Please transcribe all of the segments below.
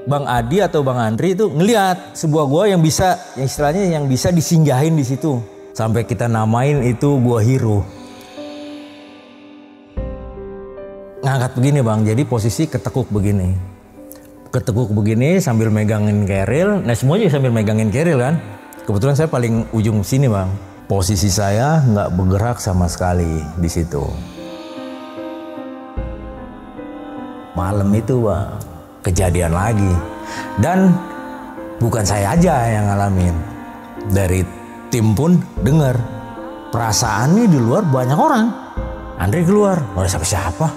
Bang Adi atau Bang Andri itu ngelihat sebuah gua yang bisa, yang istilahnya yang bisa disinggahin di situ. Sampai kita namain itu Gua Hero. Ngangkat begini bang, jadi posisi ketekuk begini. Ketekuk begini sambil megangin keril, nah semuanya sambil megangin keril kan. Kebetulan saya paling ujung sini bang. Posisi saya nggak bergerak sama sekali di situ. Malam itu bang, kejadian lagi. Dan bukan saya aja yang ngalamin. Dari tim pun dengar. Perasaannya di luar banyak orang. Andre keluar, nggak ada siapa-siapa.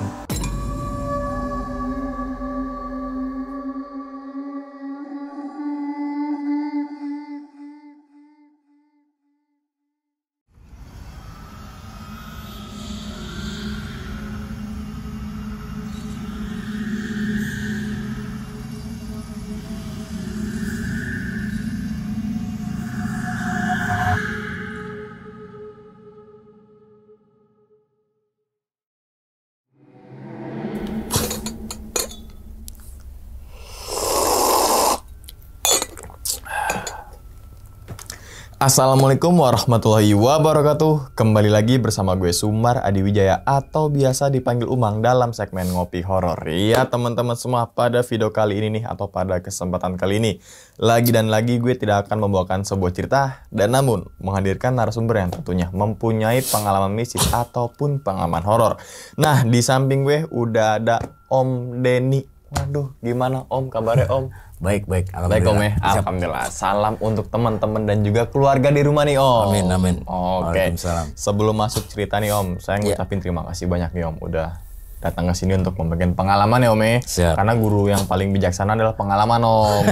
Assalamualaikum warahmatullahi wabarakatuh. Kembali lagi bersama gue Sumar Adiwijaya atau biasa dipanggil Umang dalam segmen Ngopi Horor. Iya teman-teman semua, pada video kali ini nih atau pada kesempatan kali ini lagi dan lagi gue tidak akan membawakan sebuah cerita dan namun menghadirkan narasumber yang tentunya mempunyai pengalaman mistis ataupun pengalaman horor. Nah, di samping gue udah ada Om Denny. Waduh, gimana Om kabarnya Om? Baik, baik Om ya. Alhamdulillah. Salam untuk teman-teman dan juga keluarga di rumah nih Om. Amin. Oke. Sebelum masuk cerita nih Om, saya ngucapin terima kasih banyak nih Om udah datang ke sini untuk membagikan pengalaman ya Om ya. Siap. Karena guru yang paling bijaksana adalah pengalaman Om.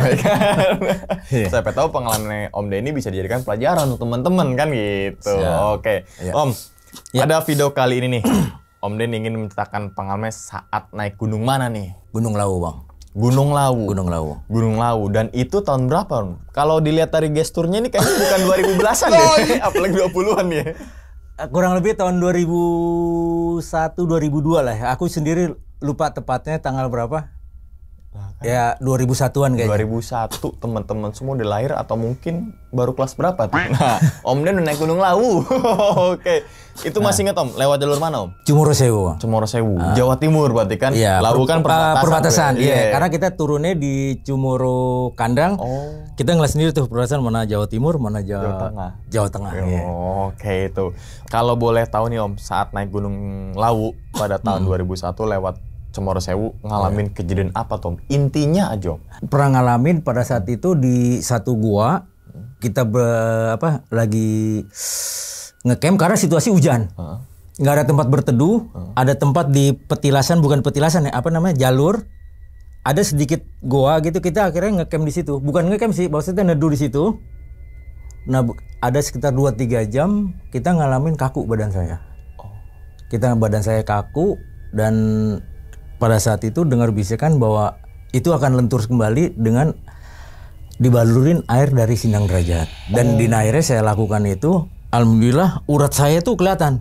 Siapa tahu pengalaman Om Denny bisa dijadikan pelajaran untuk teman-teman kan gitu. Siap. Oke. Om, ada video kali ini nih. Om Denny ingin menceritakan pengalaman saat naik gunung mana nih? Gunung Lawu bang. Gunung Lawu. Gunung Lawu. Dan itu tahun berapa, Om? Kalau dilihat dari gesturnya ini kayaknya bukan 2010-an ya. Apalagi 20-an ya. Kurang lebih tahun 2001 2002 lah. Aku sendiri lupa tepatnya tanggal berapa. Nah, kan ya 2001-an kayaknya. 2001 teman-teman semua udah lahir atau mungkin baru kelas berapa tuh. Nah, Om Den udah naik Gunung Lawu. Oke. Itu masih ingat Om, lewat jalur mana Om? Cemoro Sewu. Cemoro Sewu. Jawa Timur berarti kan? Iya, Lawu kan perbatasan. Iya, karena kita turunnya di Cemoro Kandang. Kita ngeliat sendiri tuh perbatasan mana Jawa Timur, mana Jawa Tengah. Oke, itu. Kalau boleh tahu nih Om, saat naik Gunung Lawu pada tahun 2001 lewat Cemoro Sewu ngalamin kejadian apa Tom? Intinya aja Om. Pernah ngalamin pada saat itu di satu gua kita lagi ngecamp karena situasi hujan. Nggak ada tempat berteduh, ada tempat di petilasan, bukan petilasan ya, jalur. Ada sedikit gua gitu, kita akhirnya ngecamp di situ. Bukan ngecamp sih, maksudnya neduh di situ. Nah, ada sekitar 2-3 jam kita ngalamin kaku badan saya. Badan saya kaku dan pada saat itu dengar bisikan bahwa itu akan lentur kembali dengan dibalurin air dari Sindang Derajat. Dan di akhirnya saya lakukan itu, alhamdulillah urat saya tuh kelihatan.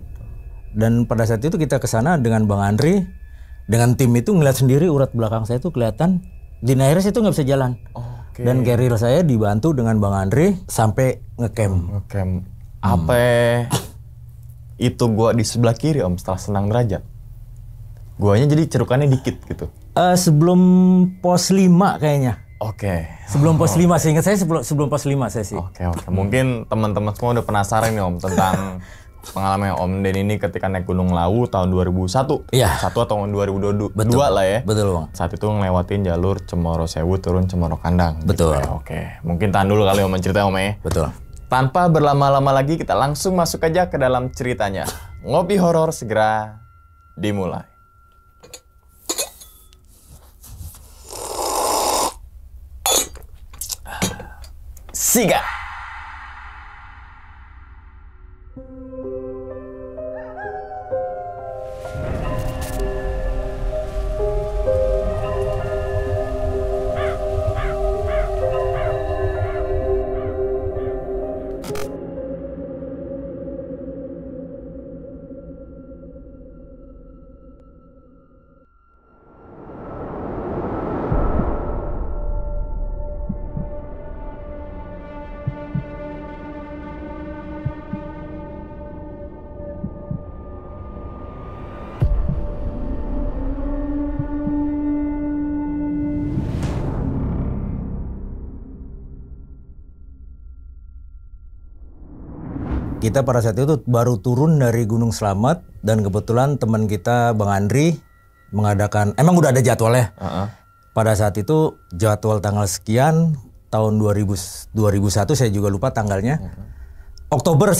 Dan pada saat itu kita ke sana dengan Bang Andri, dengan tim itu ngeliat sendiri urat belakang saya tuh kelihatan. Di akhirnya saya tuh nggak bisa jalan. Dan carrier saya dibantu dengan Bang Andri sampai ngecamp. Apa itu gua di sebelah kiri Om setelah Sindang Derajat? Guanya jadi cerukannya dikit gitu. Sebelum pos 5 kayaknya. Sebelum pos 5, seingat saya sebelum pos 5 saya sih. Mungkin teman-teman semua udah penasaran nih Om tentang pengalaman Om Den ini ketika naik Gunung Lawu tahun 2001. Iya. 1 atau 2022 lah ya. Betul Bang. Saat itu ngelewatin jalur Cemoro Sewu turun Cemoro Kandang. Betul. Gitu ya. Mungkin tahan dulu kali Om mencerita Om ya. Betul. Tanpa berlama-lama lagi kita langsung masuk aja ke dalam ceritanya. Ngopi horor segera dimulai. Siga. kita pada saat itu baru turun dari Gunung Slamet dan kebetulan teman kita Bang Andri mengadakan, emang udah ada jadwalnya. Pada saat itu jadwal tanggal sekian tahun 2001 saya juga lupa tanggalnya. Oktober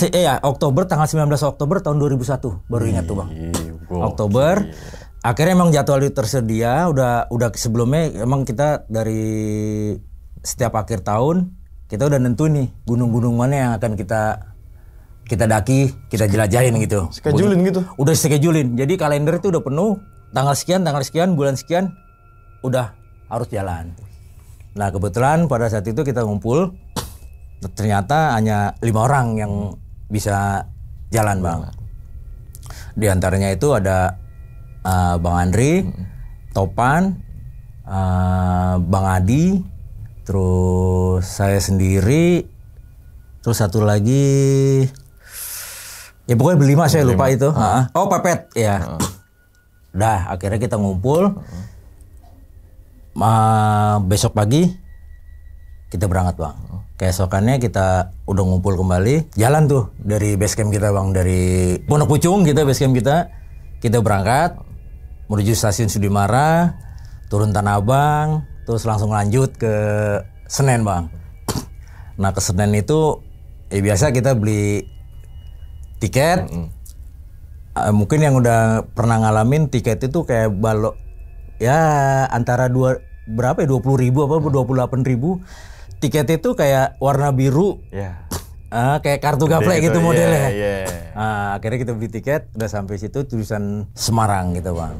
Oktober tanggal 19 Oktober tahun 2001 baru ingat tuh Bang. Oktober. Akhirnya emang jadwal itu tersedia, udah sebelumnya emang kita dari setiap akhir tahun kita udah nentuin nih gunung-gunung mana yang akan kita daki, kita jelajahin gitu. Schedulin gitu. Udah schedulin. Jadi kalender itu udah penuh, tanggal sekian, bulan sekian udah harus jalan. Nah, kebetulan pada saat itu kita ngumpul, ternyata hanya 5 orang yang bisa jalan, Bang. Di antaranya itu ada Bang Andri, Topan, Bang Adi, terus saya sendiri, terus satu lagi, ya pokoknya berlima saya lupa itu. Oh, Pepet, ya. Dah, akhirnya kita ngumpul. Besok pagi kita berangkat, Bang. Keesokannya kita udah ngumpul kembali, jalan tuh dari base camp kita, Bang, dari Pondok Pucung kita base camp kita berangkat menuju stasiun Sudimara, turun Tanah Abang, terus langsung lanjut ke Senen, Bang. Nah, ke Senen itu biasa kita beli tiket. Mungkin yang udah pernah ngalamin tiket itu kayak balok ya antara 20.000 apa 28.000. Tiket itu kayak warna biru. Kayak kartu gaplek gitu modelnya. Akhirnya kita beli tiket, udah sampai situ tulisan Semarang gitu, Bang.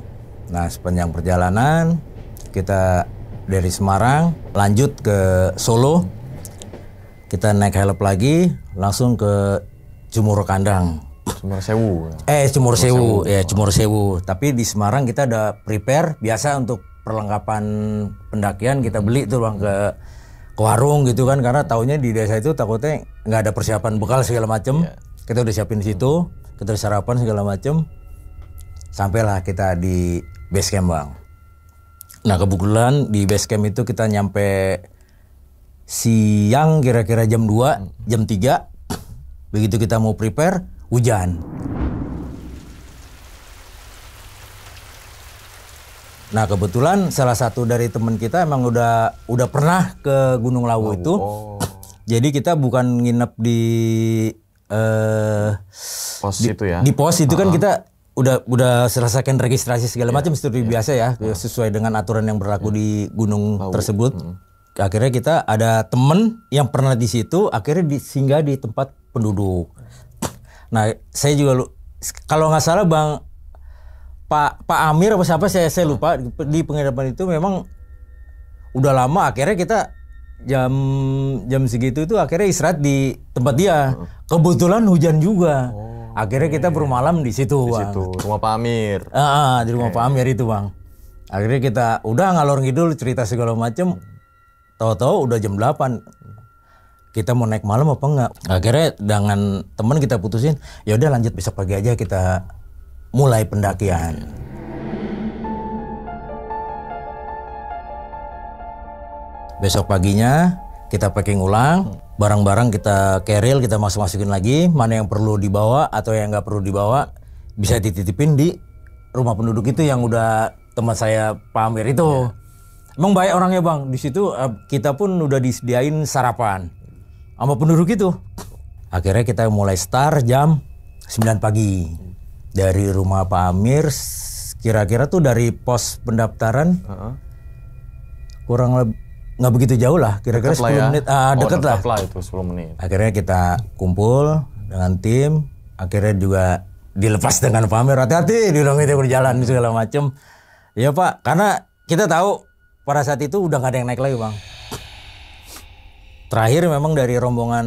Nah, sepanjang perjalanan kita dari Semarang lanjut ke Solo. Kita naik help lagi langsung ke Cumur Kandang. Cumur Sewu. Cumur Sewu. Tapi di Semarang kita ada prepare biasa untuk perlengkapan pendakian, kita beli tuh, Bang, ke warung gitu kan, karena taunya di desa itu takutnya nggak ada persiapan bekal segala macem. Kita udah siapin di situ, kita udah sarapan segala macem. Sampailah kita di base camp, Bang. Nah, kebetulan di base camp itu kita nyampe siang kira-kira jam 2, jam 3. Begitu kita mau prepare, hujan. Nah, kebetulan salah satu dari teman kita emang udah pernah ke Gunung Lawu itu. Jadi kita bukan nginep di pos itu ya. Di pos itu kan kita udah selesaikan registrasi segala macam seperti biasa ya, sesuai dengan aturan yang berlaku di gunung tersebut. Akhirnya kita ada temen yang pernah di situ, akhirnya singgah di tempat penduduk. Nah, saya juga kalau nggak salah Bang Pak Amir apa siapa saya lupa, di penginapan itu memang udah lama. Akhirnya kita jam segitu itu akhirnya istirahat di tempat dia. Kebetulan hujan juga. Akhirnya kita bermalam di situ, Bang. Di situ, rumah Pak Amir. Di rumah Pak Amir itu, Bang. Akhirnya kita udah ngalor ngidul cerita segala macem. Tahu-tahu udah jam 8. Kita mau naik malam apa enggak? Akhirnya dengan teman kita putusin, ya udah lanjut besok pagi aja kita mulai pendakian. Besok paginya kita packing ulang, barang-barang kita keril, kita masukin lagi, mana yang perlu dibawa atau yang nggak perlu dibawa bisa dititipin di rumah penduduk itu yang udah teman saya Pak Amir itu. Emang baik orangnya, Bang. Di situ kita pun udah disediain sarapan sama penduduk itu. Akhirnya kita mulai start jam 9 pagi dari rumah Pak Amir. Kira-kira tuh dari pos pendaftaran kurang lebih nggak begitu jauh lah, kira-kira 10 menit. Deket lah. Itu 10 menit. Akhirnya kita kumpul dengan tim. Akhirnya juga dilepas dengan Pak Amir, hati-hati di dalam itu berjalan segala macem. Ya Pak, karena kita tahu pada saat itu udah nggak ada yang naik lagi, Bang. Terakhir memang dari rombongan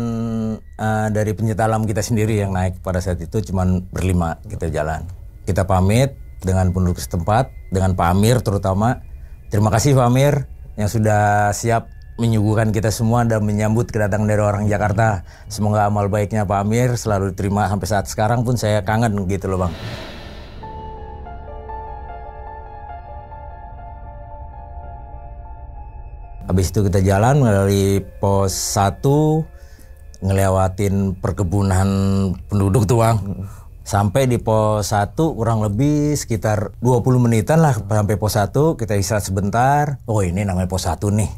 dari pencinta alam kita sendiri yang naik pada saat itu cuman berlima kita jalan. Kita pamit dengan penduduk setempat, dengan Pak Amir terutama. Terima kasih Pak Amir yang sudah siap menyuguhkan kita semua dan menyambut kedatangan dari orang Jakarta. Semoga amal baiknya Pak Amir selalu diterima sampai saat sekarang pun saya kangen gitu loh, Bang. Habis itu kita jalan melalui pos 1 ngelewatin perkebunan penduduk tuh Bang. Sampai di pos 1 kurang lebih sekitar 20 menitan lah sampai pos 1, kita istirahat sebentar. Oh ini namanya pos 1 nih.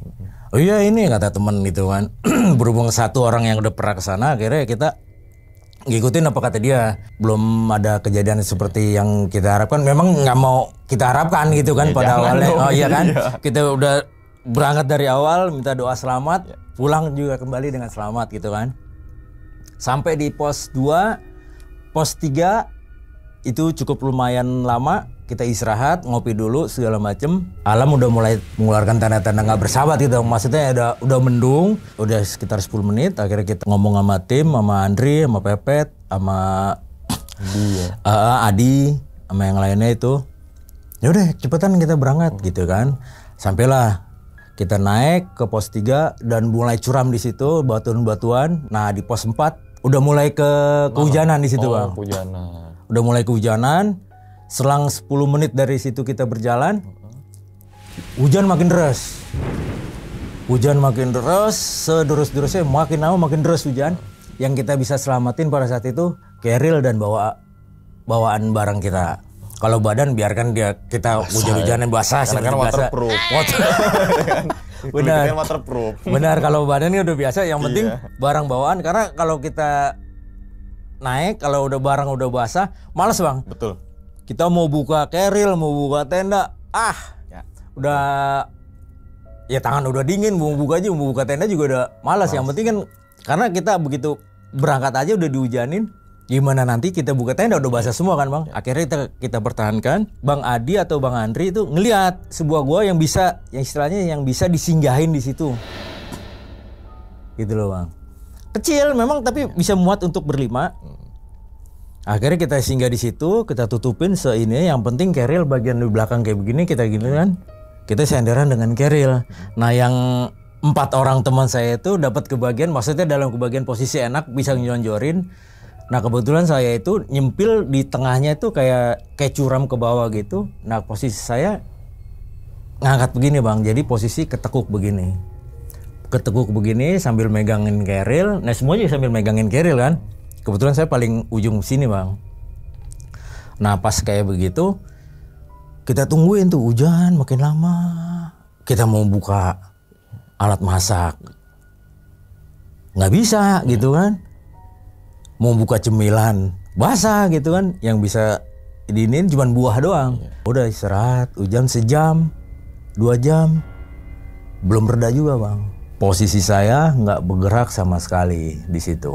Oh iya ini kata temen gitu kan. Berhubung satu orang yang udah pernah kesana, akhirnya kita ngikutin apa kata dia. Belum ada kejadian seperti yang kita harapkan. Memang nggak mau kita harapkan gitu kan pada awalnya. Oh iya kan. Kita udah berangkat dari awal, minta doa selamat, pulang juga kembali dengan selamat gitu kan. Sampai di pos 2, pos 3 itu cukup lumayan lama, kita istirahat, ngopi dulu segala macem. Alam udah mulai mengeluarkan tanda-tanda nggak bersahabat gitu. Maksudnya udah mendung, udah sekitar 10 menit. Akhirnya kita ngomong sama tim, sama Andri, sama Pepet, sama Adi, sama yang lainnya itu. Ya udah cepetan kita berangkat gitu kan. Sampailah kita naik ke pos 3 dan mulai curam di situ, batuan-batuan. Nah di pos 4 udah mulai kehujanan di situ Bang. Kehujanan. Udah mulai kehujanan. Selang 10 menit dari situ kita berjalan, hujan makin deras. Hujan makin deras, sederus-derusnya makin lama makin deras hujan. Yang kita bisa selamatin pada saat itu keril dan bawaan barang kita. Kalau badan biarkan kita hujan-hujanan basah Karena kan waterproof. Benar. Waterproof. Benar, kalau badannya udah biasa, yang penting barang bawaan. Karena kalau kita naik, kalau udah barang udah basah, males Bang. Betul. Kita mau buka keril, mau buka tenda, udah ya tangan udah dingin, mau buka tenda juga udah malas. Yang penting kan karena kita begitu berangkat aja udah dihujanin. Gimana nanti kita buka tenda udah basah semua kan Bang. Akhirnya kita pertahankan. Bang Adi atau Bang Andri itu ngelihat sebuah gua yang bisa, yang istilahnya yang bisa disinggahin di situ. Gitu loh Bang. Kecil memang tapi bisa muat untuk berlima. Akhirnya kita singgah di situ, kita tutupin seini. Yang penting keril bagian di belakang kayak begini kita gini kan. Kita senderan dengan keril. Nah yang 4 orang teman saya itu dapat kebagian, maksudnya dalam kebagian posisi enak bisa nyonjorin. Nah kebetulan saya itu nyempil di tengahnya itu kayak curam ke bawah gitu. Nah posisi saya ngangkat begini Bang, jadi posisi ketekuk begini. Ketekuk begini sambil megangin keril. Nah semuanya sambil megangin keril kan. Kebetulan saya paling ujung sini Bang. Nah pas kayak begitu kita tungguin tuh hujan makin lama. Kita mau buka alat masak, nggak bisa gitu kan. Mau buka cemilan basah gitu kan, yang bisa diinin cuma buah doang. Udah istirahat, hujan sejam, 2 jam, belum reda juga Bang. Posisi saya nggak bergerak sama sekali di situ.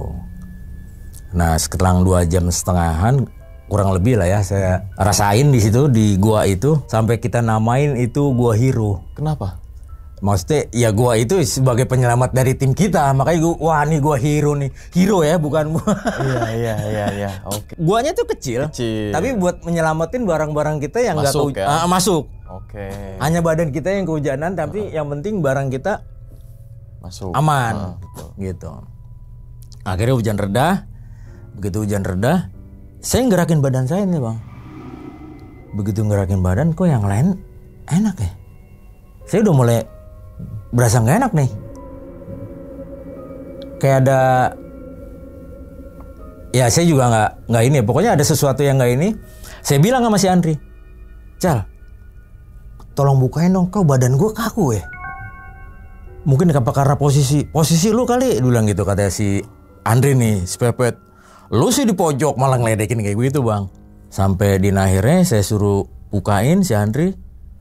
Nah setelah 2 jam setengahan kurang lebih lah ya saya rasain di situ di gua itu, sampai kita namain itu Gua Hero. Kenapa? Maksudnya ya gua itu sebagai penyelamat dari tim kita, makanya wah nih gua hero nih, hero ya bukan gua. Iya. Oke. Guanya tuh kecil, tapi buat menyelamatin barang-barang kita yang nggak masuk. Oke. Hanya badan kita yang kehujanan, tapi yang penting barang kita masuk, aman, gitu. Akhirnya hujan reda, begitu hujan reda, saya ngerakin badan saya nih Bang. Begitu ngerakin badan, kok yang lain enak ya? Saya udah mulai berasa nggak enak nih, kayak ada, ya saya juga nggak ini, pokoknya ada sesuatu yang nggak ini. Saya bilang sama si Andri, Cal, tolong bukain dong, kau badan gue kaku ya. Mungkin apa karena posisi lu kali, bilang gitu kata si Andri nih, si Pepet. Lu sih di pojok malah ngeledekin kayak gitu Bang. Sampai di akhirnya saya suruh bukain si Andri.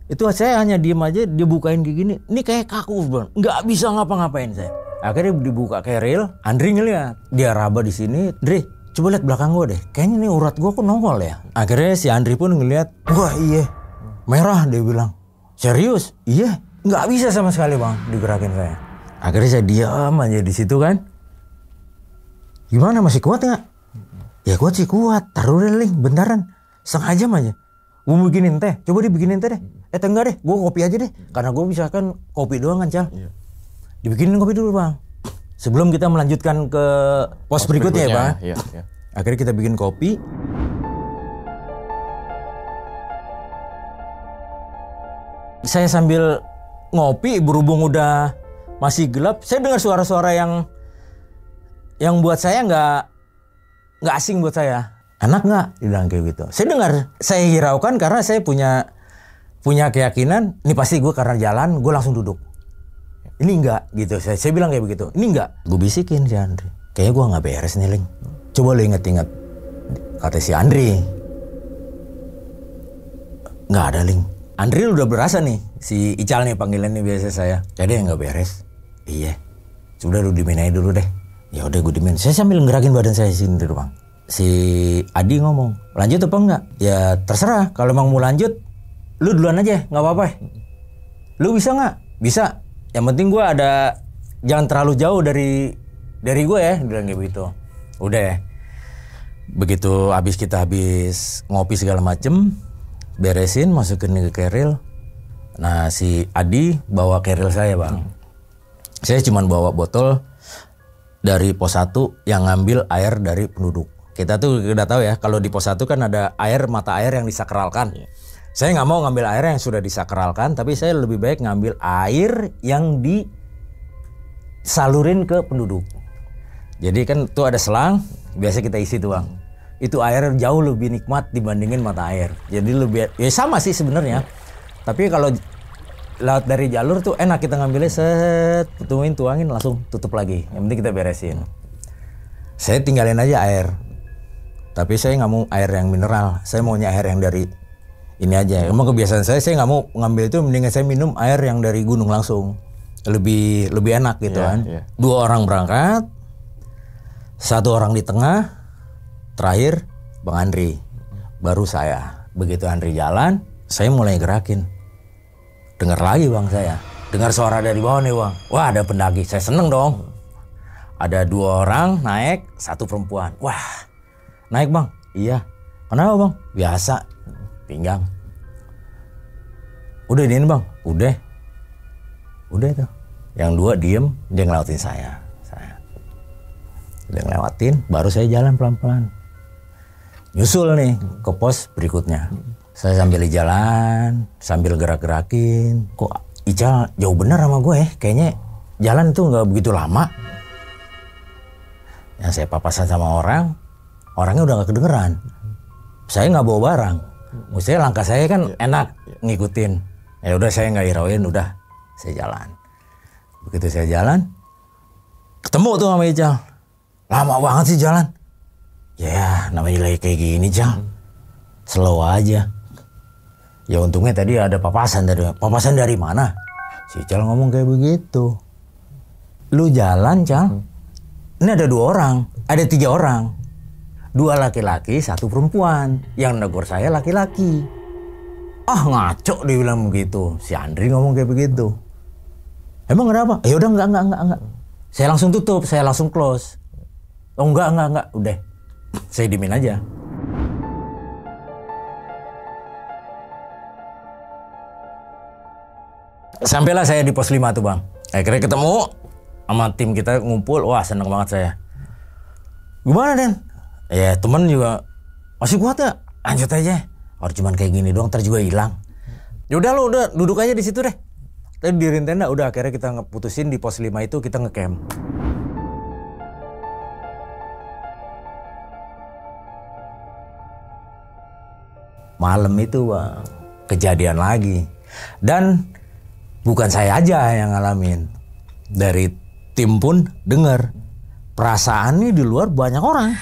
Itu saya hanya diem aja, dia bukain kayak gini. Ini kayak kaku Bang, nggak bisa ngapa-ngapain saya. Akhirnya dibuka keril, Andri ngeliat, dia raba di sini. Andri, coba lihat belakang gue deh, kayaknya nih urat gue kok nongol ya. Akhirnya si Andri pun ngeliat, wah iya, merah, dia bilang. Serius? Iya, nggak bisa sama sekali Bang digerakin saya. Akhirnya saya diam aja di situ kan. Gimana, masih kuat nggak? Ya kuat sih kuat, taruh deh Ling, bentaran, setengah jam aja. Gue bikinin teh, coba dibikinin teh deh. Enggak deh, gue kopi aja deh. Karena gue bisa kan kopi doang kan Cal. Dibikinin kopi dulu Bang, sebelum kita melanjutkan ke pos berikutnya ya Bang. Iya. Akhirnya kita bikin kopi. Saya sambil ngopi, berhubung udah masih gelap, saya dengar suara-suara yang yang buat saya nggak asing buat saya. Enak nggak? Dibilang kayak gitu. Saya dengar, saya hiraukan karena saya punya keyakinan, ini pasti gue karena jalan, gue langsung duduk. Ini enggak gitu, saya bilang kayak begitu. Ini enggak. Gue bisikin si Andri, kayaknya gue nggak beres nih, Ling. Coba lo inget-inget, kata si Andri. Nggak ada, Ling. Andri udah berasa nih, si Ical nih panggilan nih biasa saya. Jadi nggak beres. Iya, sudah lu dimin aja dulu deh. Ya udah gue dimin. Saya sambil ngerakin badan saya sini di ruang. Si Adi ngomong, lanjut apa enggak? Ya terserah, kalau emang mau lanjut, lu duluan aja, nggak apa-apa. Lu bisa nggak? Bisa. Yang penting gue ada, jangan terlalu jauh dari gue ya, bilang kayak begitu. Udah ya. Begitu kita habis ngopi segala macem, beresin, masukin ke keril. Nah si Adi bawa keril saya, Bang. Saya cuma bawa botol dari pos 1 yang ngambil air dari penduduk. Kita tuh udah tahu ya, kalau di pos 1 kan ada mata air yang disakralkan. Saya nggak mau ngambil air yang sudah disakralkan, tapi saya lebih baik ngambil air yang disalurin ke penduduk. Jadi kan tuh ada selang, biasa kita isi tuh, Bang. Itu air jauh lebih nikmat dibandingin mata air. Jadi lebih, ya sama sih sebenarnya. Tapi kalau laut dari jalur tuh enak, kita ngambilnya set, tuangin langsung tutup lagi. Yang penting kita beresin. Saya tinggalin aja air. Tapi saya nggak mau air yang mineral. Saya maunya air yang dari ini aja. Emang kebiasaan saya nggak mau ngambil itu, mendingan saya minum air yang dari gunung langsung. Lebih enak gitu kan. 2 orang berangkat, 1 orang di tengah, terakhir Bang Andri, baru saya. Begitu Andri jalan, saya mulai gerakin. Dengar lagi, Bang, saya. Dengar suara dari bawah nih, Bang. Wah, ada pendaki. Saya seneng dong. Ada 2 orang naik, 1 perempuan. Wah, naik, Bang. Iya. Kenapa, Bang? Biasa. Pinggang. Udah ini, Bang. Udah itu. Yang 2 diem, dia ngelewatin saya. Dia ngelewatin, baru saya jalan pelan-pelan. Nyusul nih ke pos berikutnya. Saya sambil jalan, sambil gerak-gerakin. Kok Ical jauh bener sama gue ya? Kayaknya jalan itu nggak begitu lama. Yang saya papasan sama orangnya udah nggak kedengeran. Saya nggak bawa barang. Maksudnya langkah saya kan enak ngikutin. Ya udah saya nggak hirauin, udah saya jalan. Begitu saya jalan, ketemu tuh sama Ical. Lama banget sih jalan. Ya namanya lagi kayak gini, Cal. Slow aja. Ya untungnya tadi ada papasan dari mana? Si Cal ngomong kayak begitu. Lu jalan, Cal. Ini ada 2 orang, ada 3 orang. 2 laki-laki, 1 perempuan. Yang negor saya laki-laki. Ah ngaco dia bilang begitu. Si Andri ngomong kayak begitu. Emang kenapa? Ya udah enggak. Saya langsung tutup, saya langsung close. Oh enggak. Udah. Saya diemin aja. Sampailah saya di pos 5 tuh, Bang. Akhirnya ketemu sama tim kita ngumpul. Wah, seneng banget saya. Gimana, Den? Ya temen juga masih kuat ya? Lanjut aja. Orang cuman kayak gini doang, ntar juga hilang. Yaudah lu udah duduk aja di situ deh. Tadi dirin tenda, udah akhirnya kita ngeputusin di pos 5 itu kita ngecamp. Malam itu, Bang, kejadian lagi. Dan bukan saya aja yang ngalamin. Dari tim pun dengar. Perasaannya di luar banyak orang.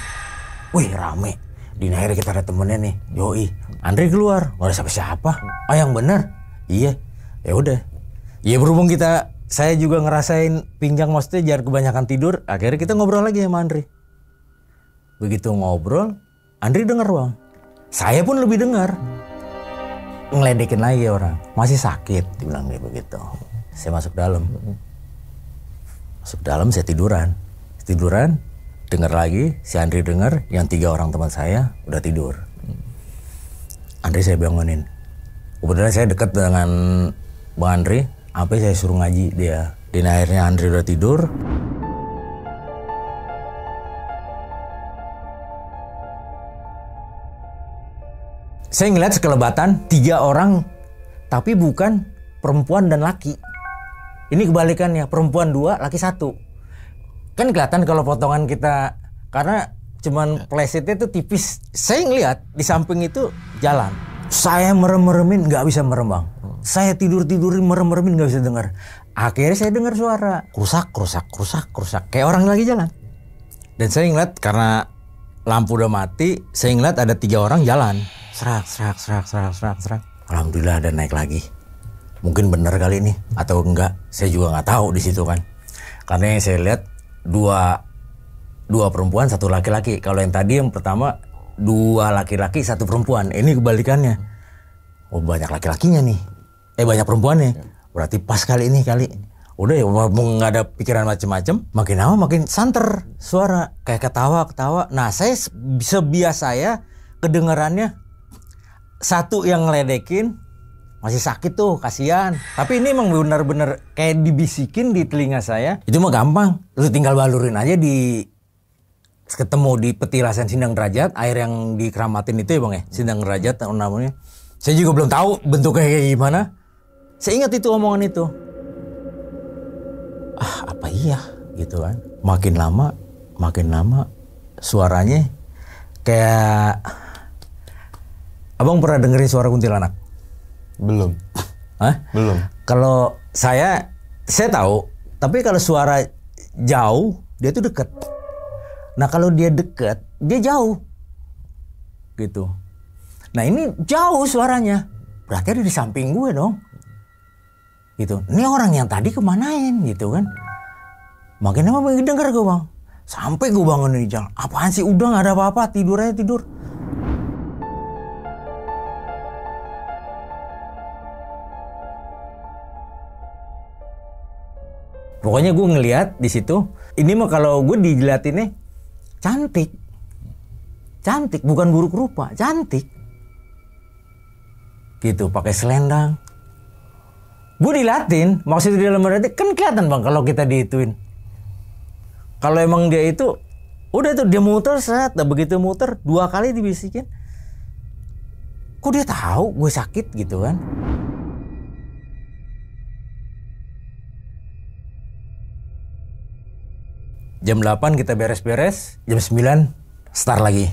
Wih, rame. Di akhirnya kita ada temennya nih. Yoi, Andri keluar. Gak ada siapa-siapa. Ah, yang bener? Iya. Ya udah. Ya berhubung saya juga ngerasain pinggang, maksudnya jangan kebanyakan tidur. Akhirnya kita ngobrol lagi sama Andri. Begitu ngobrol, Andri denger, Bang. Saya pun lebih dengar. Ngeledekin lagi orang. Masih sakit, dibilang kayak begitu. Saya masuk dalam. Saya tiduran, dengar lagi, si Andri dengar, yang 3 orang teman saya udah tidur. Andri saya bangunin. Kebetulan saya dekat dengan Bang Andri, sampai saya suruh ngaji dia. Dan akhirnya Andri udah tidur. Saya ngeliat sekelebatan 3 orang, tapi bukan perempuan dan laki. Ini kebalikannya, perempuan 2, laki 1. Kan kelihatan kalau potongan kita karena cuman plesetnya tuh tipis. Saya ngelihat di samping itu jalan. Saya merem-meremin nggak bisa merem bang. Saya tidur-tidurin merem-meremin nggak bisa dengar. Akhirnya saya dengar suara krusak. Kayak orang lagi jalan. Dan saya ngeliat karena lampu udah mati, saya ngeliat ada 3 orang jalan. Serak. Alhamdulillah ada naik lagi. Mungkin bener kali ini atau enggak, saya juga nggak tahu di situ kan. Karena yang saya lihat dua perempuan 1 laki-laki. Kalau yang tadi yang pertama 2 laki-laki 1 perempuan. Ini kebalikannya. Oh banyak laki-lakinya nih. Banyak perempuannya. Berarti pas kali ini udah ya nggak ada pikiran macem-macem. Makin lama makin santer suara kayak ketawa. Nah saya sebiasa saya kedengarannya satu yang ngeledekin. Masih sakit tuh, kasihan. Tapi ini emang benar-benar kayak dibisikin di telinga saya. Itu mah gampang. Terus tinggal balurin aja ketemu di petilasan Sindang Derajat, air yang dikeramatin itu ya bang ya, Sindang Derajat namanya. Saya juga belum tahu bentuknya kayak gimana. Saya ingat itu omongan itu. Apa iya gitu kan. Makin lama suaranya kayak abang pernah dengerin suara kuntilanak? Belum. Hah? Belum. Kalau saya tahu, tapi kalau suara jauh dia tuh deket. Nah kalau dia deket, dia jauh, gitu. Nah ini jauh suaranya, berarti ada di samping gue dong, gitu. Ini orang yang tadi kemanain, gitu kan? Makin lama makin denger gue bang, sampai gue bangun di jalan. Apaan sih? Udah nggak ada apa-apa, tidur aja tidur. Pokoknya gue ngelihat di situ, ini mah kalau gue diliatinnya cantik, bukan buruk rupa, cantik, gitu, pakai selendang. Gue diliatin, maksudnya dalam arti kan kelihatan bang kalau kita dihituin. Kalau emang dia itu, udah tuh dia muter begitu muter 2 kali dibisikin, kok dia tahu gue sakit gitu kan? Jam 8 kita beres-beres, jam 9 start lagi.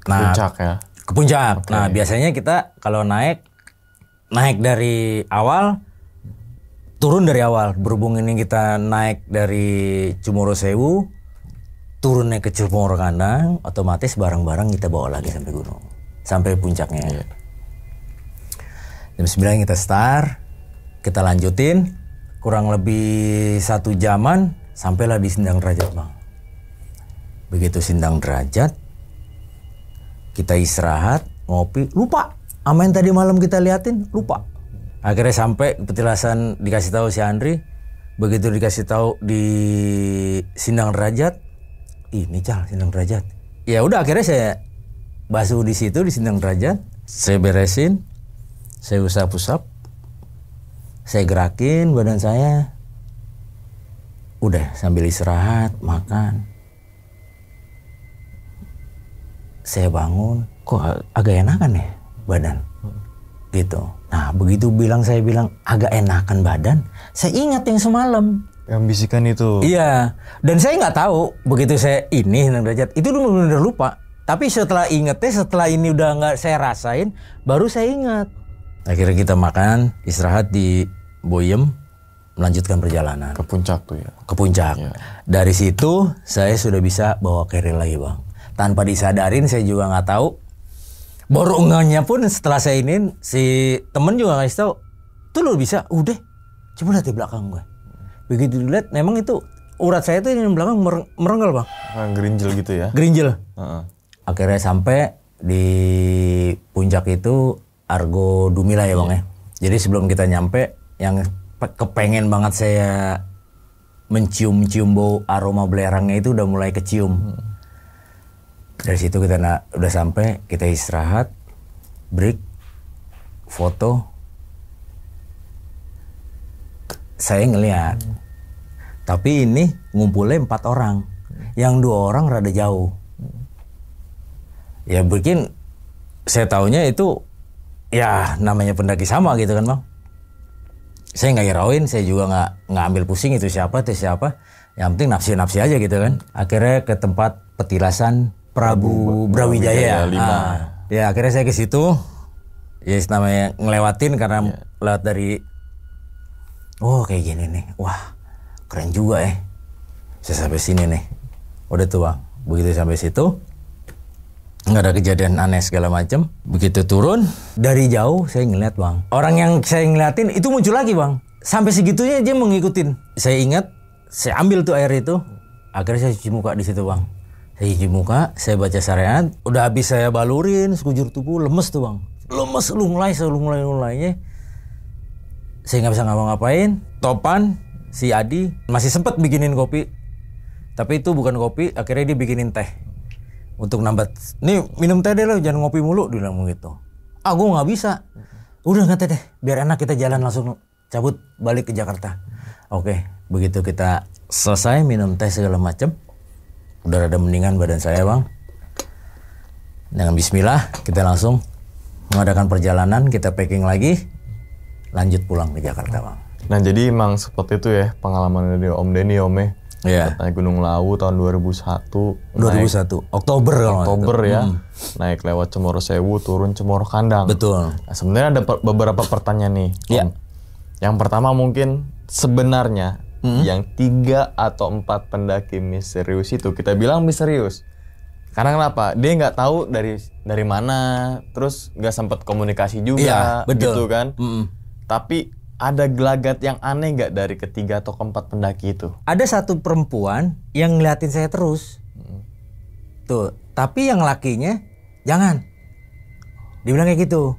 Ke puncak ya? Ke puncak. Okay. Nah biasanya kita kalau naik dari awal, turun dari awal. Berhubung ini kita naik dari Cumoro Sewu, turunnya ke Cumoro Kandang, otomatis barang-barang kita bawa lagi sampai gunung. Sampai puncaknya. Yeah. Jam 9 kita start, kita lanjutin, kurang lebih 1 jaman, sampailah di Sindang Derajat bang. Begitu Sindang Derajat, kita istirahat, ngopi, lupa. Sama yang tadi malam kita liatin, lupa. Akhirnya sampai petilasan dikasih tahu si Andri. Begitu dikasih tahu di Sindang Derajat, ini Cal, Sindang Derajat. Ya udah akhirnya saya basuh di situ di Sindang Derajat, saya beresin, saya usap-usap, saya gerakin badan saya. Udah sambil istirahat, makan. Saya bangun, kok agak enakan ya badan, gitu. Nah begitu saya bilang agak enakan badan, saya ingat yang semalam. Yang bisikan itu. Iya, dan saya nggak tahu begitu saya ini Sindang Derajat, itu dulu benar-benar lupa. Tapi setelah ingetnya, setelah ini udah nggak saya rasain, baru saya ingat. Akhirnya kita makan, istirahat di Boyem, melanjutkan perjalanan. Ke puncak tuh ya? Ke puncak. Ya. Dari situ saya sudah bisa bawa keril lagi bang. Tanpa disadarin saya juga nggak tahu. Baru enggaknya pun setelah saya ini si temen juga ngasih tahu, tuh lo bisa, udah, coba lihat di belakang gue. Begitu dilihat, memang itu urat saya tuh yang belakang merenggal bang. Gerinjel gitu ya? Gerinjel. Akhirnya sampai di puncak itu Argo Dumila ya bang ya. Jadi sebelum kita nyampe, yang kepengen banget saya mencium bau aroma belerangnya itu udah mulai kecium. Dari situ kita udah sampai, kita istirahat, break, foto. Saya ngelihat, tapi ini ngumpulnya 4 orang, yang 2 orang rada jauh. Ya bikin saya taunya itu ya namanya pendaki sama gitu kan bang. Saya nggak hirauin, saya juga nggak ambil pusing itu siapa. Yang penting nafsi aja gitu kan. Akhirnya ke tempat petilasan Prabu Brawijaya. Ya akhirnya saya ke situ. Ya namanya ngelewatin karena lewat dari kayak gini nih. Wah, keren juga ya. Saya sampai sini nih. Udah tuh Bang. Begitu sampai situ nggak ada kejadian aneh segala macam. Begitu turun dari jauh saya ngeliat Bang. Orang yang saya ngeliatin itu muncul lagi Bang. Sampai segitunya dia mengikutin. Saya ingat, saya ambil tuh air itu. Akhirnya saya cuci muka di situ Bang. Saya cuci muka, saya baca syariat. Udah habis saya balurin sekujur tubuh, lemes tuh Bang. Lemes mulainya. Saya nggak bisa ngapa-ngapain. Topan, si Adi masih sempet bikinin kopi. Tapi itu bukan kopi, akhirnya dia bikinin teh. Untuk nambah, nih minum teh deh lo, jangan ngopi mulu, dia bilang begitu. Gue nggak bisa. Udah nggak teh deh, biar enak kita jalan langsung cabut balik ke Jakarta. Oke, begitu kita selesai minum teh segala macam, udah rada mendingan badan saya Bang. Dengan Bismillah kita langsung mengadakan perjalanan, kita packing lagi, lanjut pulang ke Jakarta Bang. Nah jadi emang seperti itu ya pengalaman dari Om Denny Om ya. Iya. Naik Gunung Lawu tahun 2001. Oktober ya. Naik lewat Cemoro Sewu, turun Cemoro Kandang. Betul. Nah, sebenarnya ada beberapa pertanyaan nih. Om. Yang pertama mungkin sebenarnya yang 3 atau 4 pendaki misterius itu kita bilang misterius. Karena kenapa? Dia nggak tahu dari mana, terus nggak sempat komunikasi juga, gitu kan? Tapi ada gelagat yang aneh nggak dari ketiga atau keempat pendaki itu? Ada satu perempuan yang ngeliatin saya terus. Tuh, tapi yang lakinya jangan. Dibilang kayak gitu.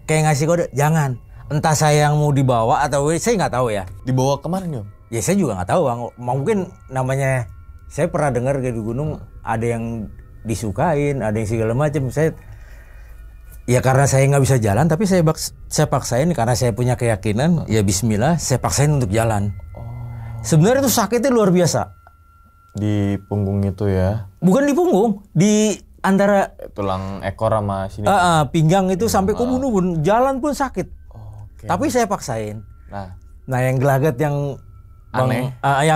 Kayak ngasih kode, jangan. Entah saya yang mau dibawa atau saya nggak tahu ya. Dibawa kemana nih Om? Ya saya juga nggak tahu Bang. Mungkin namanya, saya pernah dengar di gunung ada yang disukain, ada yang segala macam. Ya karena saya nggak bisa jalan, tapi saya paksain karena saya punya keyakinan. Ya Bismillah, saya paksain untuk jalan. Sebenarnya itu sakitnya luar biasa. Di punggung itu ya? Bukan di punggung, di antara tulang ekor sama sini. Pinggang itu sampai ke bunuh, jalan pun sakit. Tapi saya paksain. Nah yang gelagat yang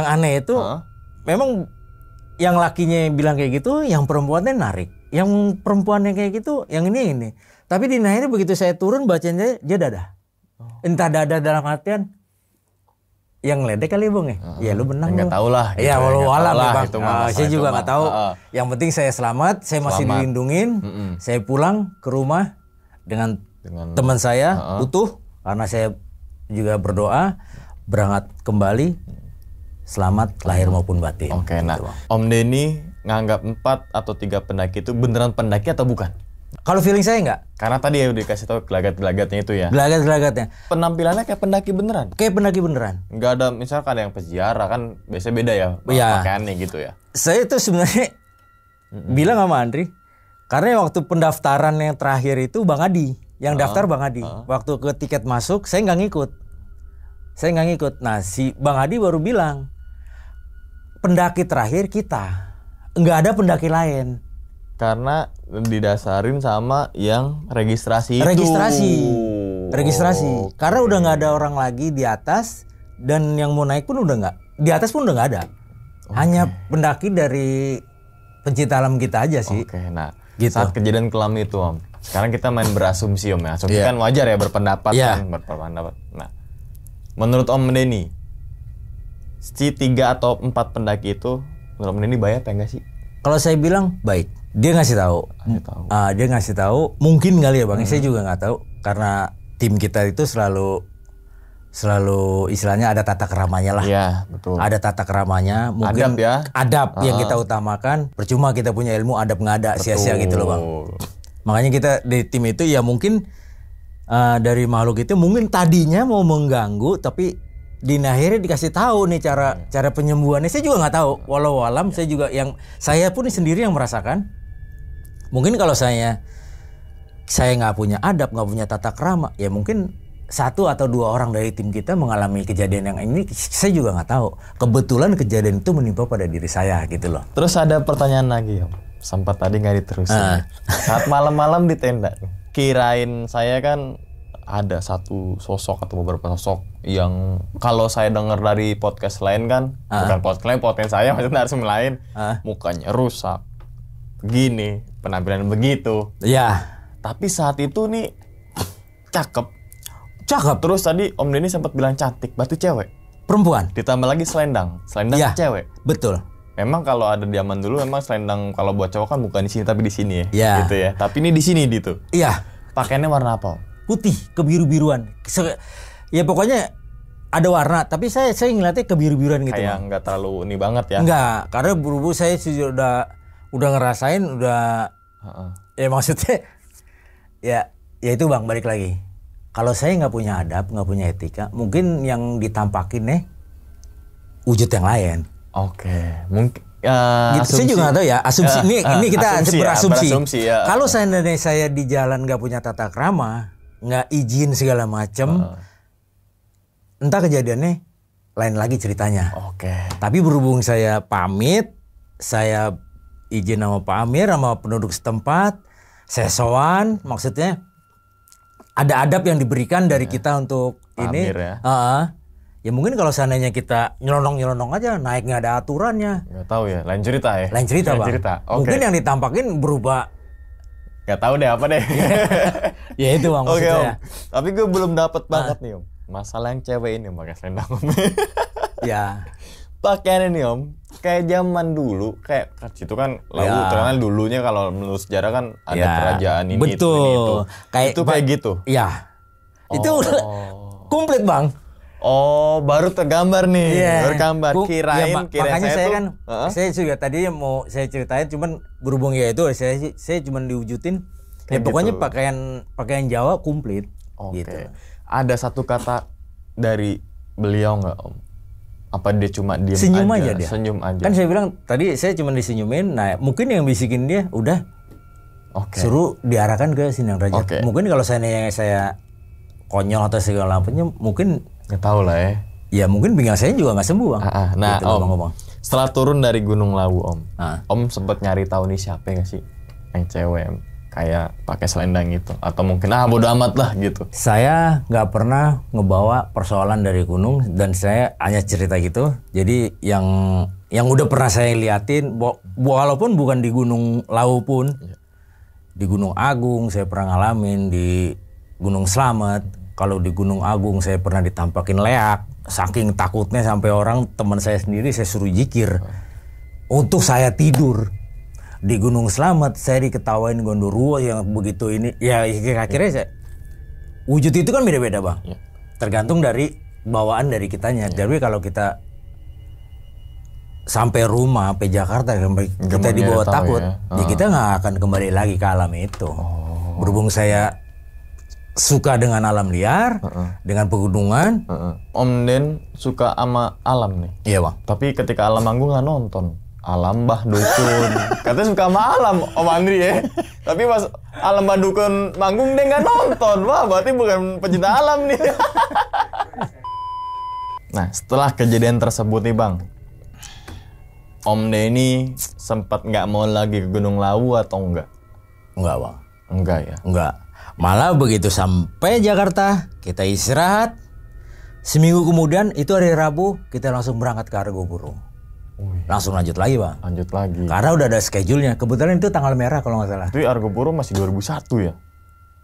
aneh itu, memang yang lakinya bilang kayak gitu, yang perempuannya narik. Yang perempuannya kayak gitu, yang ini. Tapi di akhirnya begitu saya turun bacanya dia dadah. Entah dadah dalam artian yang ledek kali Bang ya. Ya lu benang lu. Enggak tahu lah. Gitu, ya walau alam ya Bang. Saya juga enggak tahu. Yang penting saya selamat, saya masih dilindungin. Saya pulang ke rumah dengan teman saya utuh karena saya juga berdoa berangkat kembali selamat lahir maupun batin. Oke, nah Om Denny nganggap 4 atau 3 pendaki itu beneran pendaki atau bukan? Kalau feeling saya enggak. Karena tadi ya udah dikasih tahu gelagat-gelagatnya itu ya. Gelagat-gelagatnya. Penampilannya kayak pendaki beneran. Kayak pendaki beneran. Enggak ada misalkan ada yang peziarah kan biasanya beda ya pakaiannya gitu ya. Saya itu sebenarnya bilang sama Andri karena waktu pendaftaran yang terakhir itu Bang Adi yang daftar Bang Adi. Waktu ke tiket masuk saya nggak ngikut. Nah si Bang Adi baru bilang pendaki terakhir kita. Nggak ada pendaki lain. Karena didasarin sama yang registrasi itu. Registrasi. Karena udah nggak ada orang lagi di atas dan yang mau naik pun udah nggak. Di atas pun udah nggak ada. Hanya pendaki dari pencinta alam kita aja sih. Nah gitu. Saat kejadian kelam itu Om. Sekarang kita main berasumsi Om ya. Asumsi kan wajar ya berpendapat kan. Berpendapat. Nah menurut Om Denny, si 3 atau 4 pendaki itu menurut Om Denny baik apa enggak sih? Kalau saya bilang baik. Dia ngasih tahu. Dia ngasih tahu. Mungkin kali ya Bang. Saya juga nggak tahu karena tim kita itu selalu istilahnya ada tata keramanya lah. Iya, betul. Ada tata keramanya. Mungkin adab yang kita utamakan. Percuma kita punya ilmu adab nggak ada, sia-sia gitu loh Bang. Makanya kita di tim itu ya mungkin dari makhluk itu mungkin tadinya mau mengganggu tapi di akhirnya dikasih tahu nih cara penyembuhannya. Saya juga nggak tahu. Walau alam saya pun sendiri yang merasakan. Mungkin kalau saya nggak punya adab, nggak punya tata krama, ya mungkin 1 atau 2 orang dari tim kita mengalami kejadian yang ini. Saya juga nggak tahu. Kebetulan kejadian itu menimpa pada diri saya gitu loh. Terus ada pertanyaan lagi Om. Sempat tadi nggak diterusin. Saat malam-malam di tenda, kirain saya kan ada satu sosok atau beberapa sosok yang kalau saya dengar dari podcast lain kan, bukan podcast saya, maksudnya narasumber lain, mukanya rusak, gini, penampilan begitu. Iya. Tapi saat itu nih cakep. Terus tadi Om Denny sempat bilang cantik, berarti cewek. Perempuan. Ditambah lagi selendang ya, cewek. Betul. Memang kalau ada zaman dulu memang selendang kalau buat cowok kan bukan di sini tapi di sini ya. Gitu ya. Tapi ini di sini gitu. Iya. Pakaiannya warna apa? Putih, kebiru-biruan. Ya pokoknya ada warna, tapi saya ngeliatnya kebiru-biruan gitu. Kayak nggak terlalu ini banget ya? Nggak, karena buru-buru saya udah ngerasain, ya maksudnya, ya itu Bang, balik lagi. Kalau saya nggak punya adab, nggak punya etika, mungkin yang ditampakin wujud yang lain. Oke, mungkin. Gitu. Saya juga nggak tahu ya, asumsi ini kita berasumsi. Ya. Kalau saya di jalan nggak punya tata krama, nggak izin segala macem, entah kejadiannya lain lagi ceritanya. Oke. Tapi berhubung saya pamit, saya izin sama Pak Amir sama penduduk setempat, saya sowan, maksudnya ada adab yang diberikan dari kita untuk Pak ini. Amir ya. Ya mungkin kalau seandainya kita nyelonong aja, naik nggak ada aturannya. Nggak tahu ya, lain cerita ya. Lain cerita Bang. Okay. Mungkin yang ditampakin berubah. Nggak tahu deh apa deh. Ya itu Bang maksudnya. Om. Tapi gue belum dapat banget nih Om. Masalah yang cewek ini pakai selendang Om. Ya. Pakaian ini Om, kayak zaman dulu, kayak itu kan lalu terkenal dulunya kalau menurut sejarah kan ada kerajaan ini betul. itu. Kayak gitu. Iya. Itu komplit Bang. Oh, baru tergambar nih. Bergambar. Kirain makanya saya tuh, kan saya juga tadi mau saya ceritain, cuman berhubung ya itu saya cuman diwujudin ya pokoknya gitu. pakaian Jawa komplit. Gitu. Ada satu kata dari beliau nggak Om? Apa dia cuma diam senyum aja? Dia. Senyum aja. Kan saya bilang tadi saya cuma disenyumin. Nah, mungkin yang bisikin dia udah suruh diarahkan ke Sindang Derajat. Mungkin kalau saya konyol atau segala macamnya mungkin nggak tahu lah ya. Ya mungkin pinggang saya juga nggak sembuh Bang. Nah gitu, Om, setelah turun dari Gunung Lawu Om, Om sempat nyari tahu nih siapa nggak sih yang cewek kayak pakai selendang gitu, atau mungkin bodo amat lah gitu. Saya nggak pernah ngebawa persoalan dari gunung dan saya hanya cerita gitu. Jadi yang udah pernah saya liatin, walaupun bukan di Gunung Lawu pun, di Gunung Agung saya pernah ngalamin, di Gunung Slamet. Kalau di Gunung Agung saya pernah ditampakin leak, saking takutnya sampai orang teman saya sendiri saya suruh zikir untuk saya tidur. Di Gunung Slamet saya diketawain gondoruo yang begitu ini. Ya akhirnya saya wujud itu kan beda-beda Bang. Tergantung dari bawaan dari kitanya. Jadi kalau kita sampai rumah, sampai Jakarta kita dibawa takut, ya kita nggak akan kembali lagi ke alam itu. Berhubung saya suka dengan alam liar, dengan pegunungan. Om Den suka sama alam nih. Iya Bang. Tapi ketika alam manggung nggak nonton. Alam Mbah Dukun. Katanya suka sama alam Om Andri ya. Tapi pas alam Mbah Dukun manggung dia nggak nonton. Wah berarti bukan pecinta alam nih. Nah setelah kejadian tersebut nih Bang, Om Denny sempat nggak mau lagi ke Gunung Lawu atau enggak? Enggak Bang. Enggak ya? Enggak. Malah begitu sampai Jakarta, kita istirahat. Seminggu kemudian, itu hari Rabu, kita langsung berangkat ke Argo Burung. Langsung lanjut lagi Bang. Lanjut lagi. Karena udah ada schedule-nya. Kebetulan itu tanggal merah kalau nggak salah. Itu Argo Burung masih 2001 ya?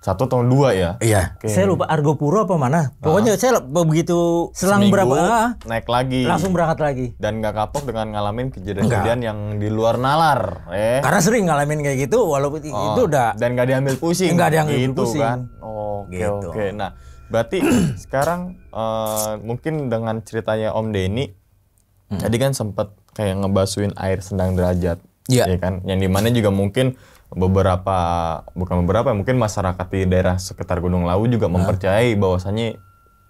1 atau 2 ya? Iya. Saya lupa Argo Puro apa mana. Pokoknya saya begitu selang seminggu, berapa naik lagi. Langsung berangkat lagi. Dan nggak kapok dengan ngalamin kejadian-kejadian yang di luar nalar. Karena sering ngalamin kayak gitu walaupun itu udah. Dan nggak diambil pusing. Nggak diambil gitu, pusing. Kan? Oke. Nah berarti sekarang mungkin dengan ceritanya Om Denny, tadi kan sempet kayak ngebasuhin air Sendang Derajat. Iya. Ya kan? Yang dimana juga mungkin mungkin masyarakat di daerah sekitar Gunung Lawu juga mempercayai bahwasanya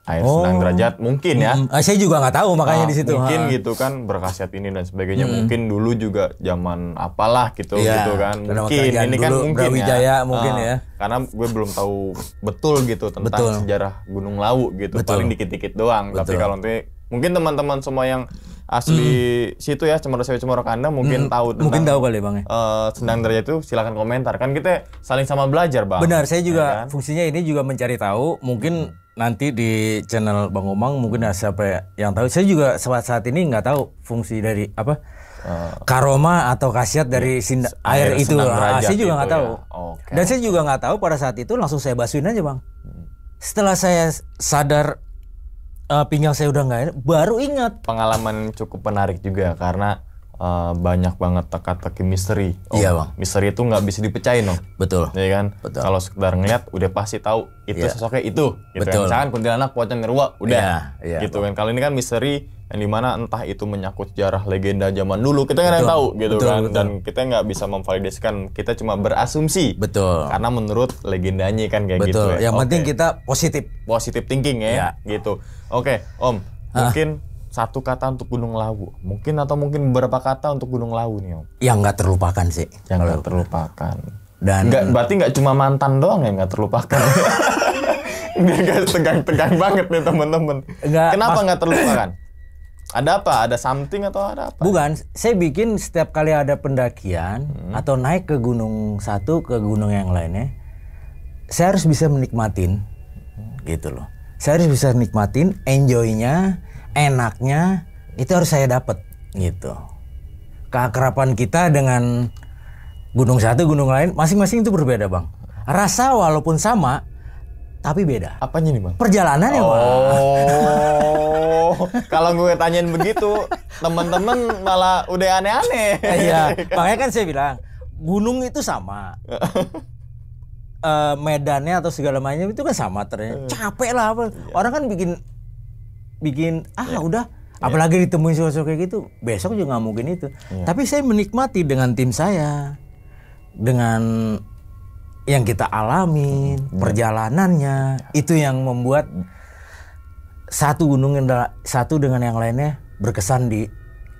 air Sendang Derajat mungkin ya. Saya juga nggak tahu makanya di situ. Mungkin gitu kan berkhasiat ini dan sebagainya. Mungkin dulu juga zaman apalah gitu gitu kan. Mungkin ini kan mungkin Brawijaya mungkin ya. Karena gue belum tahu betul gitu tentang sejarah Gunung Lawu gitu. Paling dikit-dikit doang. Tapi kalau nanti mungkin teman-teman semua yang asli situ ya, Cemoro Sewu Cemoro Kanda mungkin tahu tentang Mungkin tahu kali Bang ya. Sendang Derajat itu silakan komentar. Kan kita saling sama belajar, Bang. Benar, saya juga Ya kan? fungsinya ini juga mencari tahu. Mungkin nanti di channel Bang Omang mungkin ada siapa yang tahu. Saya juga saat ini nggak tahu fungsi dari apa karoma atau khasiat dari air itu. Sendang Derajat Saya juga itu nggak ya. tahu. Oke. Dan saya juga nggak tahu pada saat itu langsung saya basuhin aja Bang. Setelah saya sadar pinggang saya udah nggak enak, baru ingat. Pengalaman cukup menarik juga karena banyak banget teka-teki misteri. Iya, Bang. Misteri itu nggak bisa dipecahin, Om. Betul. Ya kan? Betul. Kalau sekedar ngeliat udah pasti tahu itu sosoknya itu. Gitu Betul. Kan? Misalkan kuntilanak, pocong, nirwa, udah. Iya, Gitu kan. Kalau ini kan misteri yang dimana entah itu menyangkut sejarah legenda zaman dulu, kita nggak ada yang tahu gitu Betul, kan. betul. Dan kita nggak bisa memvalidasikan, kita cuma berasumsi. Betul. Karena menurut legendanya kan kayak gitu. Betul. Ya. Yang Oke. penting kita positif. Positive thinking ya, gitu. Oke, Om, mungkin satu kata untuk Gunung Lawu, mungkin atau mungkin beberapa kata untuk Gunung Lawu nih, Om. Yang nggak terlupakan sih. Yang nggak terlupakan. Dan Berarti nggak cuma mantan doang yang nggak terlupakan. Biar nggak tegang-tegang banget nih teman-teman. Nggak, Kenapa nggak terlupakan? Ada apa? Ada something atau ada apa? bukan, saya bikin setiap kali ada pendakian atau naik ke gunung satu ke gunung yang lainnya, saya harus bisa menikmatin, gitu loh. Saya harus bisa nikmatin, enjoy-nya, enaknya, itu harus saya dapat, gitu. Keakraban kita dengan gunung satu, gunung lain, masing-masing itu berbeda, Bang. Rasa walaupun sama, tapi beda. Apanya nih, Bang? Perjalanannya, Bang. Oh, kalau gue tanyain begitu, teman-teman malah udah aneh-aneh. Iya, makanya kan saya bilang gunung itu sama. Medannya atau segala macam itu kan sama ternyata. Capek lah apa. Orang kan bikin udah apalagi ditemuin sosok kayak gitu, besok juga nggak mungkin itu. Tapi saya menikmati dengan tim saya, dengan yang kita alamin, perjalanannya, itu yang membuat satu gunung satu dengan yang lainnya berkesan di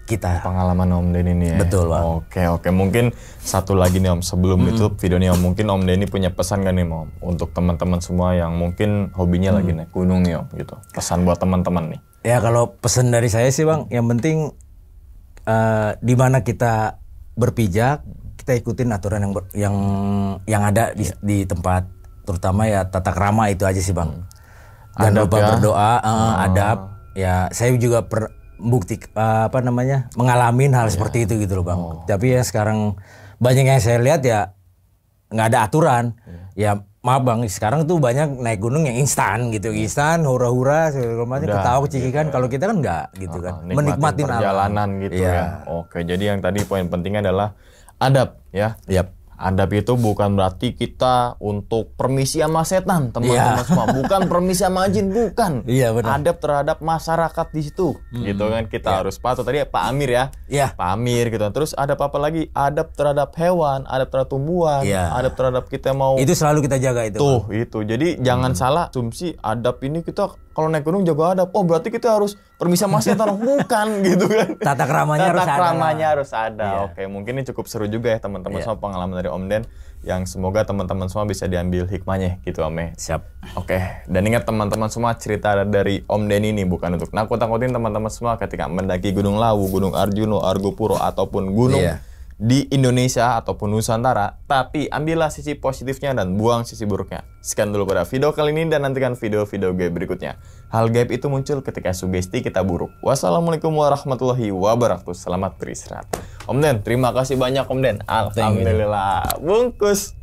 kita. Pengalaman Om Denny ini ya. Betul, Bang. Oke. Mungkin satu lagi nih Om, sebelum ditutup video nih Om, mungkin Om Denny punya pesan gak nih Om untuk teman-teman semua yang mungkin hobinya lagi naik gunung nih Om gitu. Pesan buat teman-teman nih. Ya kalau pesan dari saya sih Bang, yang penting di mana kita berpijak, kita ikutin aturan yang ada di tempat, terutama ya tata krama itu aja sih Bang. Jangan lupa berdoa, adab. Ya saya juga mengalamin hal seperti itu gitu loh Bang. Tapi ya sekarang banyak yang saya lihat ya nggak ada aturan. Ya maaf Bang, sekarang tuh banyak naik gunung yang instan gitu, instan hura-hura segala macam, ketawa kecikikan. Kalau kita kan nggak gitu kan, menikmatin perjalanan alam. gitu ya. Oke, jadi yang tadi poin pentingnya adalah adab ya. Adab itu bukan berarti kita untuk permisi sama setan, teman-teman semua. Bukan permisi sama jin, bukan. Iya, benar. Adab terhadap masyarakat di situ, gitu kan. Kita harus patuh. Tadi Pak Amir ya. Iya. Pak Amir gitu. Terus ada apa lagi? Adab terhadap hewan, adab terhadap tumbuhan, adab terhadap kita mau. Itu selalu kita jaga itu. Tuh, itu. Jadi jangan salah asumsi adab ini kita kalau naik gunung jaga adab. Oh, berarti kita harus permisi sama setan. Bukan gitu kan. Tata keramanya harus ada. Oke, mungkin ini cukup seru juga ya teman-teman semua pengalaman dari Om Den yang semoga teman-teman semua bisa diambil hikmahnya gitu Om ya. Siap. Oke, dan ingat teman-teman semua, cerita dari Om Den ini bukan untuk nakut-nakutin teman-teman semua ketika mendaki Gunung Lawu, Gunung Arjuno, Argopuro ataupun gunung di Indonesia ataupun Nusantara, tapi ambillah sisi positifnya dan buang sisi buruknya. Sekian dulu pada video kali ini dan nantikan video-video gaib berikutnya. Hal gaib itu muncul ketika sugesti kita buruk. Wassalamualaikum warahmatullahi wabarakatuh. Selamat beristirahat. Om Den, terima kasih banyak Om Den. Alhamdulillah. Bungkus.